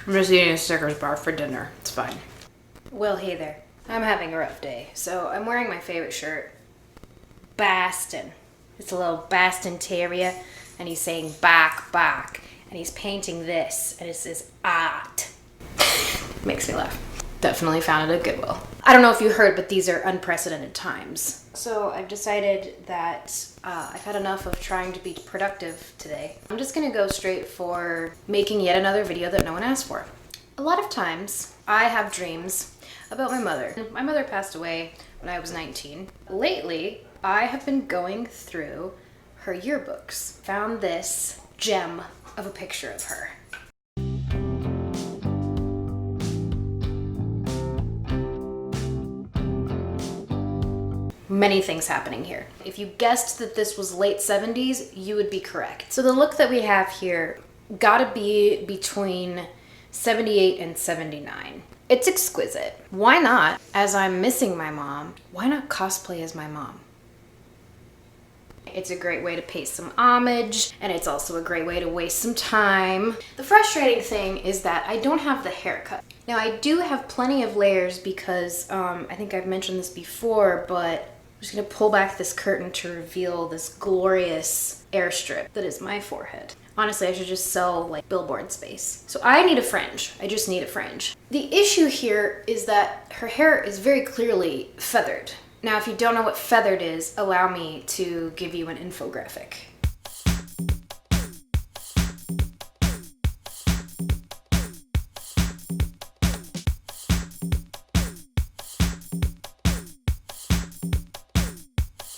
I'm just eating a Snickers bar for dinner. It's fine. Well, hey there. I'm having a rough day, so I'm wearing my favorite shirt, Bastin. It's a little Bastin Terrier, and he's saying back, back, and he's painting this, and it says art. Makes me laugh. Definitely found it at Goodwill. I don't know if you heard, but these are unprecedented times. So I've decided that I've had enough of trying to be productive today. I'm just gonna go straight for making yet another video that no one asked for. A lot of times I have dreams about my mother. My mother passed away when I was 19. Lately, I have been going through her yearbooks. Found this gem of a picture of her. Many things happening here. If you guessed that this was late 70s, you would be correct. So the look that we have here gotta be between 78 and 79. It's exquisite. Why not, as I'm missing my mom, why not cosplay as my mom? It's a great way to pay some homage, and it's also a great way to waste some time. The frustrating thing is that I don't have the haircut. Now I do have plenty of layers because I think I've mentioned this before, but I'm just gonna pull back this curtain to reveal this glorious airstrip that is my forehead. Honestly, I should just sell like billboard space. So I need a fringe. I just need a fringe. The issue here is that her hair is very clearly feathered. Now, if you don't know what feathered is, allow me to give you an infographic.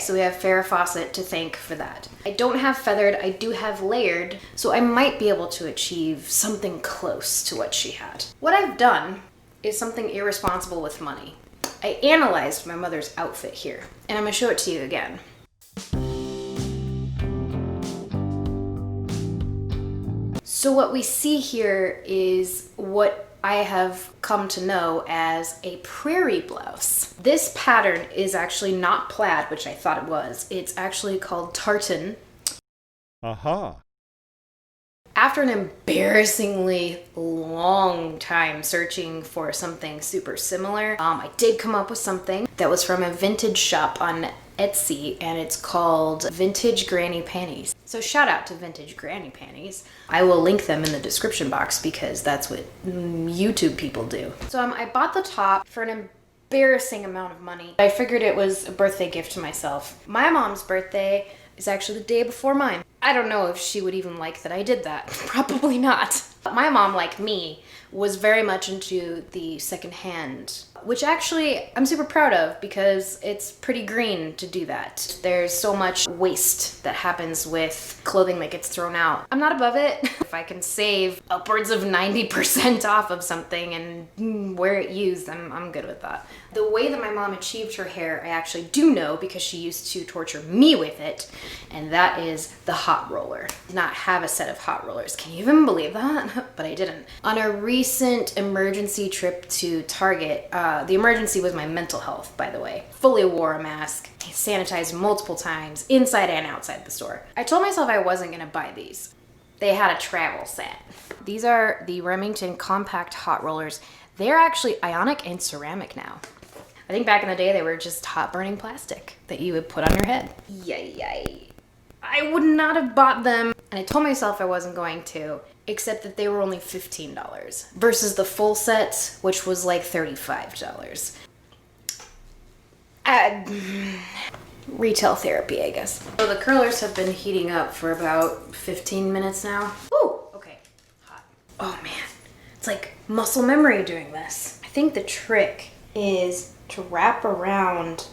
So we have Farrah Fawcett to thank for that. I don't have feathered, I do have layered, so I might be able to achieve something close to what she had. What I've done is something irresponsible with money. I analyzed my mother's outfit here, and I'm gonna show it to you again. So what we see here is what I have come to know as a prairie blouse. This pattern is actually not plaid, which I thought it was. It's actually called tartan. Aha. After an embarrassingly long time searching for something super similar, I did come up with something that was from a vintage shop on Etsy, and it's called Vintage Granny Panties. So shout out to Vintage Granny Panties. I will link them in the description box because that's what YouTube people do. So I bought the top for an embarrassing amount of money. I figured it was a birthday gift to myself. My mom's birthday is actually the day before mine. I don't know if she would even like that I did that. Probably not. My mom, like me, was very much into the secondhand, which actually I'm super proud of because it's pretty green to do that. There's so much waste that happens with clothing that gets thrown out. I'm not above it. If I can save upwards of 90% off of something and wear it used, I'm good with that. The way that my mom achieved her hair, I actually do know because she used to torture me with it, and that is the hot roller. I did not have a set of hot rollers. Can you even believe that? But I didn't. On a recent emergency trip to Target, the emergency was my mental health, by the way. Fully wore a mask, sanitized multiple times, inside and outside the store. I told myself I wasn't gonna buy these. They had a travel set. These are the Remington Compact Hot Rollers. They're actually ionic and ceramic now. I think back in the day they were just hot burning plastic that you would put on your head. Yay. I would not have bought them, and I told myself I wasn't going to, except that they were only $15 versus the full set, which was like $35. Retail therapy, I guess. So the curlers have been heating up for about 15 minutes now. Ooh, okay, hot. Oh man, it's like muscle memory doing this. I think the trick is to wrap around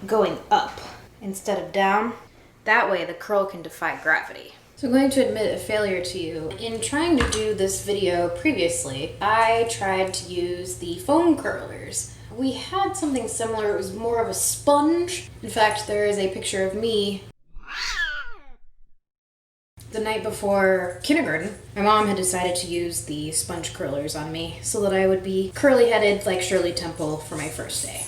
going up instead of down. That way the curl can defy gravity. So I'm going to admit a failure to you. In trying to do this video previously, I tried to use the foam curlers. We had something similar. It was more of a sponge. In fact, there is a picture of me the night before kindergarten. My mom had decided to use the sponge curlers on me so that I would be curly-headed like Shirley Temple for my first day.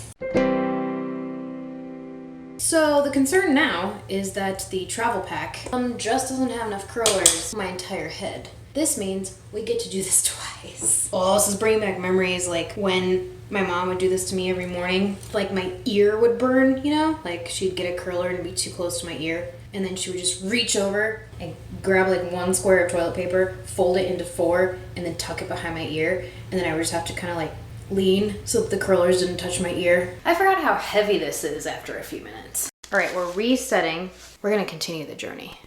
So the concern now is that the travel pack just doesn't have enough curlers for my entire head. This means we get to do this twice. Oh, this is bringing back memories like when my mom would do this to me every morning. Like my ear would burn, you know? Like she'd get a curler and be too close to my ear. And then she would just reach over and grab like one square of toilet paper, fold it into 4, and then tuck it behind my ear. And then I would just have to kind of like lean so that the curlers didn't touch my ear. I forgot how heavy this is after a few minutes. All right, we're resetting. We're gonna continue the journey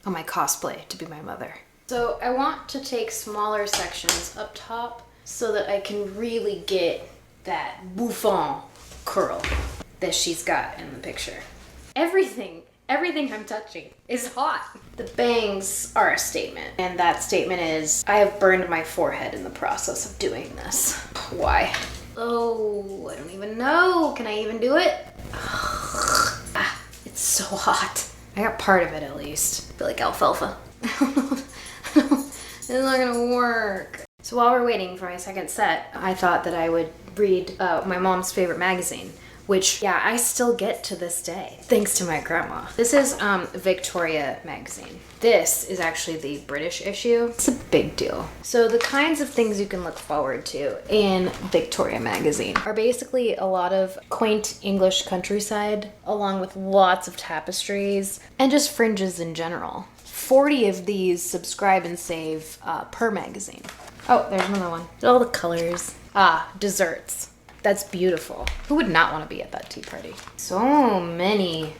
on my cosplay to be my mother. So I want to take smaller sections up top so that I can really get that bouffant curl that she's got in the picture. Everything I'm touching is hot. The bangs are a statement, and that statement is, I have burned my forehead in the process of doing this. Why? Oh, I don't even know. Can I even do it? Ah, it's so hot. I got part of it at least. I feel like alfalfa. It's not gonna work. So while we're waiting for my second set, I thought that I would read my mom's favorite magazine, which, yeah, I still get to this day, thanks to my grandma. This is Victoria magazine. This is actually the British issue. It's a big deal. So the kinds of things you can look forward to in Victoria magazine are basically a lot of quaint English countryside, along with lots of tapestries, and just fringes in general. 40 of these subscribe and save per magazine. Oh, there's another one. All the colors. Ah, desserts. That's beautiful. Who would not want to be at that tea party? So many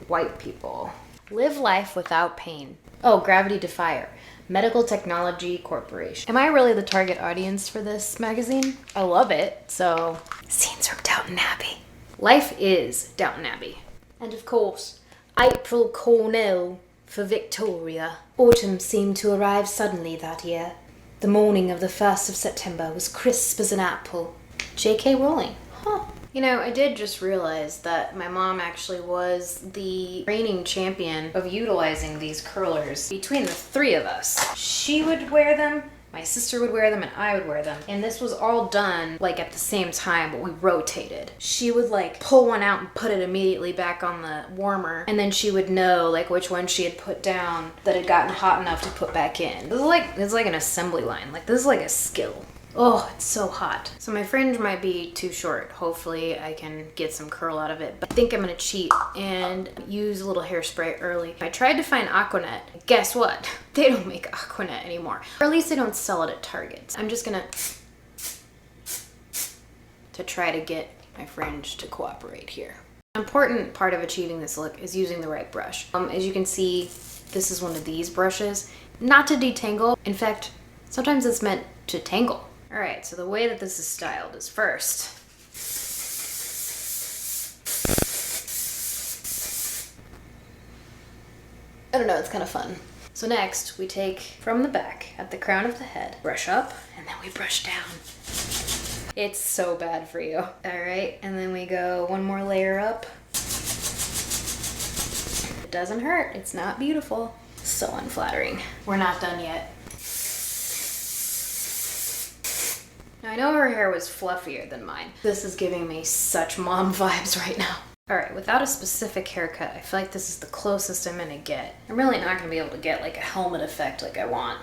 white people. Live life without pain. Oh, Gravity Defier. Medical Technology Corporation. Am I really the target audience for this magazine? I love it. So, scenes from Downton Abbey. Life is Downton Abbey. And of course, April Cornell for Victoria. Autumn seemed to arrive suddenly that year. The morning of the 1st of September was crisp as an apple. J.K. Rowling. Huh. You know, I did just realize that my mom actually was the reigning champion of utilizing these curlers between the 3 of us. She would wear them, my sister would wear them, and I would wear them. And this was all done like at the same time, but we rotated. She would like pull one out and put it immediately back on the warmer, and then she would know like which one she had put down that had gotten hot enough to put back in. It's like an assembly line. Like this is like a skill. Oh, it's so hot. So my fringe might be too short. Hopefully I can get some curl out of it. But I think I'm gonna cheat and use a little hairspray early. I tried to find Aquanet. Guess what? They don't make Aquanet anymore. Or at least they don't sell it at Target. I'm just gonna to try to get my fringe to cooperate here. An important part of achieving this look is using the right brush. As you can see, this is one of these brushes. Not to detangle. In fact, sometimes it's meant to tangle. All right, so the way that this is styled is first, I don't know, it's kind of fun. So next, we take from the back at the crown of the head, brush up, and then we brush down. It's so bad for you. All right, and then we go one more layer up. It doesn't hurt, it's not beautiful. So unflattering. We're not done yet. Now, I know her hair was fluffier than mine. This is giving me such mom vibes right now. All right, without a specific haircut, I feel like this is the closest I'm gonna get. I'm really not gonna be able to get like a helmet effect like I want.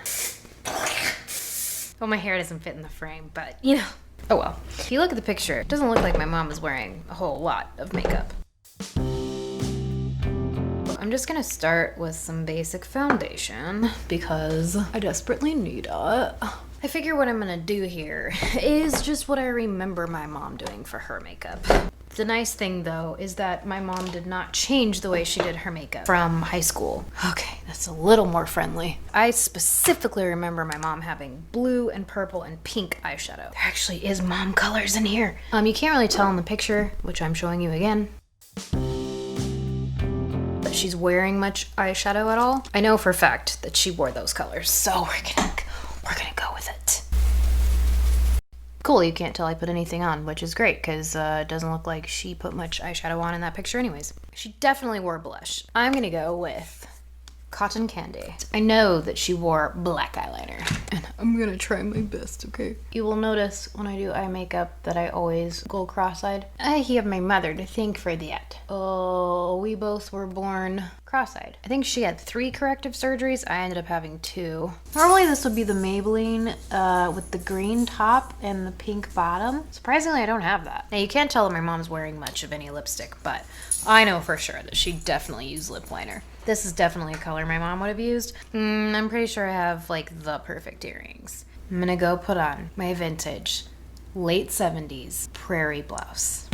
Well, my hair doesn't fit in the frame, but you know. Oh well. If you look at the picture, it doesn't look like my mom is wearing a whole lot of makeup. I'm just gonna start with some basic foundation because I desperately need it. I figure what I'm gonna do here is just what I remember my mom doing for her makeup. The nice thing though is that my mom did not change the way she did her makeup from high school. Okay, that's a little more friendly. I specifically remember my mom having blue and purple and pink eyeshadow. There actually is mom colors in here. You can't really tell in the picture, which I'm showing you again, that she's wearing much eyeshadow at all. I know for a fact that she wore those colors, so we're gonna go with it. Cool, you can't tell I put anything on, which is great because it doesn't look like she put much eyeshadow on in that picture anyways. She definitely wore blush. I'm gonna go with cotton candy. I know that she wore black eyeliner, and I'm gonna try my best, okay? You will notice when I do eye makeup that I always go cross-eyed. I have my mother to thank for that. Oh, we both were born cross-eyed. I think she had 3 corrective surgeries. I ended up having 2. Normally this would be the Maybelline with the green top and the pink bottom. Surprisingly, I don't have that. Now you can't tell that my mom's wearing much of any lipstick, but I know for sure that she definitely used lip liner. This is definitely a color my mom would have used. I'm pretty sure I have like the perfect earrings. I'm gonna go put on my vintage late 70s prairie blouse.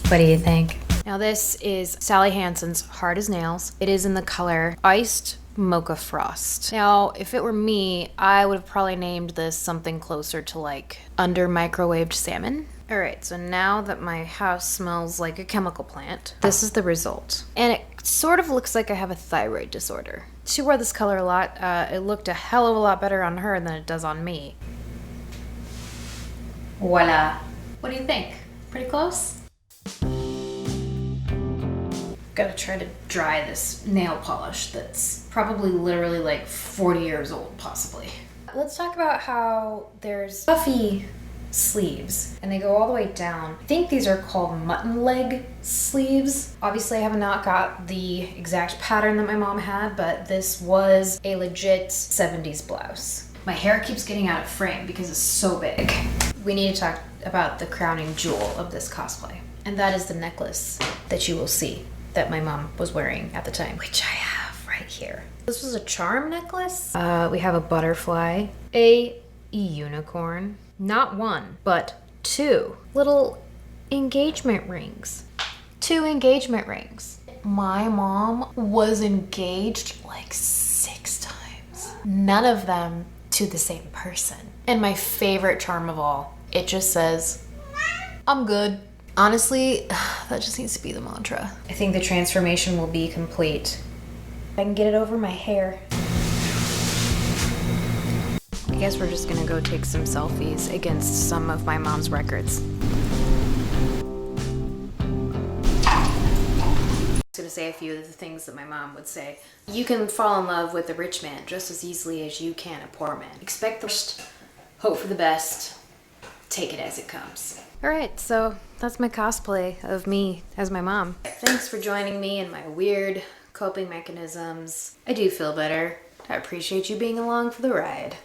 What do you think? Now this is Sally Hansen's Hard as Nails. It is in the color Iced Mocha Frost. Now, if it were me, I would have probably named this something closer to like Under Microwaved Salmon. All right, so now that my house smells like a chemical plant, this is the result. And it sort of looks like I have a thyroid disorder. She wore this color a lot. It looked a hell of a lot better on her than it does on me. Voila. What do you think? Pretty close? Gotta try to dry this nail polish that's probably literally like 40 years old, possibly. Let's talk about how there's puffy sleeves and they go all the way down. I think these are called mutton leg sleeves. Obviously I have not got the exact pattern that my mom had, but this was a legit 70s blouse. My hair keeps getting out of frame because it's so big. We need to talk about the crowning jewel of this cosplay, and that is the necklace that you will see that my mom was wearing at the time, which I have right here. This was a charm necklace. We have a butterfly, a unicorn, not 1, but 2 little engagement rings. 2 engagement rings. My mom was engaged like 6 times. None of them to the same person. And my favorite charm of all, it just says, I'm good. Honestly, that just needs to be the mantra. I think the transformation will be complete. I can get it over my hair. I guess we're just gonna go take some selfies against some of my mom's records. I'm gonna say a few of the things that my mom would say. You can fall in love with a rich man just as easily as you can a poor man. Expect the worst, hope for the best, take it as it comes. All right, so that's my cosplay of me as my mom. Thanks for joining me in my weird coping mechanisms. I do feel better. I appreciate you being along for the ride.